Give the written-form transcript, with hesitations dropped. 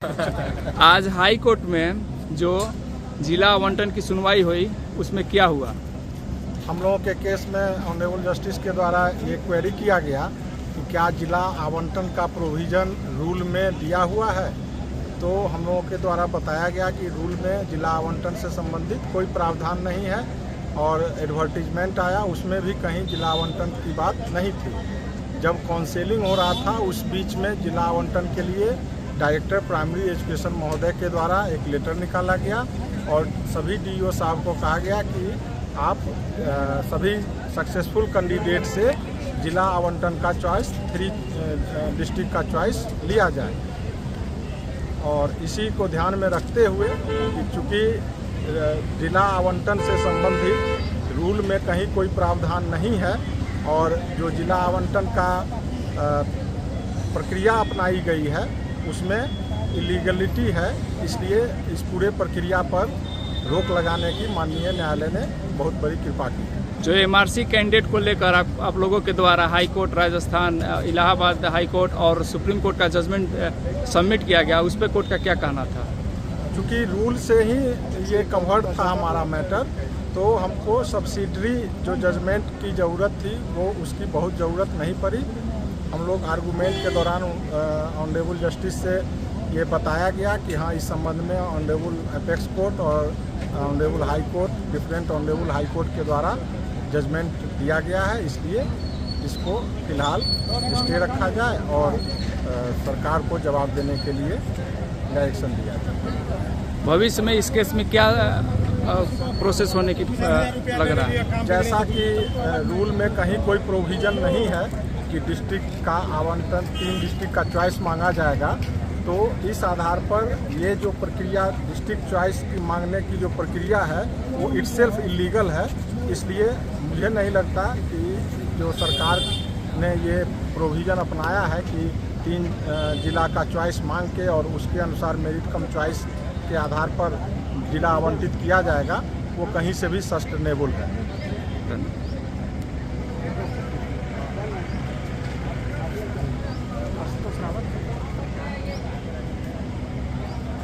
आज high court में जो जिला आवंटन की सुनवाई हुई उसमें क्या हुआ? हम लोगों के केस में ऑनरेबल जस्टिस के द्वारा ये क्वेरी किया गया कि क्या जिला आवंटन का प्रोविज़न रूल में दिया हुआ है। तो हम लोगों के द्वारा बताया गया कि रूल में जिला आवंटन से संबंधित कोई प्रावधान नहीं है और एडवर्टीजमेंट आया उसमें भी कहीं जिला आवंटन की बात नहीं थी। जब काउंसलिंग हो रहा था उस बीच में जिला आवंटन के लिए डायरेक्टर प्राइमरी एजुकेशन महोदय के द्वारा एक लेटर निकाला गया और सभी डीईओ साहब को कहा गया कि आप सभी सक्सेसफुल कैंडिडेट से जिला आवंटन का चॉइस 3 डिस्ट्रिक्ट का चॉइस लिया जाए। और इसी को ध्यान में रखते हुए कि चूँकि जिला आवंटन से संबंधित रूल में कहीं कोई प्रावधान नहीं है और जो जिला आवंटन का प्रक्रिया अपनाई गई है उसमें इलीगलिटी है, इसलिए इस पूरे प्रक्रिया पर रोक लगाने की माननीय न्यायालय ने बहुत बड़ी कृपा की है। जो एमआरसी कैंडिडेट को लेकर आप लोगों के द्वारा high court Rajasthan, Allahabad high court और सुप्रीम कोर्ट का जजमेंट सबमिट किया गया, उस पर कोर्ट का क्या कहना था? क्योंकि रूल से ही ये कवर्ड था हमारा मैटर, तो हमको सब्सिडरी जो जजमेंट की ज़रूरत थी वो उसकी बहुत ज़रूरत नहीं पड़ी। हम लोग आर्गूमेंट के दौरान ऑनरेबल जस्टिस से ये बताया गया कि हाँ, इस संबंध में ऑनरेबल अपेक्स कोर्ट और honourable high court, different honourable high court के द्वारा जजमेंट दिया गया है, इसलिए इसको फिलहाल स्टे रखा जाए और सरकार को जवाब देने के लिए डायरेक्शन दिया जाए। भविष्य में इस केस में क्या प्रोसेस होने की लग रहा है? जैसा कि रूल में कहीं कोई प्रोविज़न नहीं है कि डिस्ट्रिक्ट का आवंटन 3 डिस्ट्रिक्ट का चॉइस मांगा जाएगा, तो इस आधार पर ये जो प्रक्रिया डिस्ट्रिक्ट चॉइस की मांगने की जो प्रक्रिया है वो इटसेल्फ इलीगल है। इसलिए मुझे नहीं लगता कि जो सरकार ने ये प्रोविज़न अपनाया है कि 3 जिला का चॉइस मांग के और उसके अनुसार मेरिट कम चॉइस के आधार पर जिला आवंटित किया जाएगा, वो कहीं से भी सस्टेनेबल है।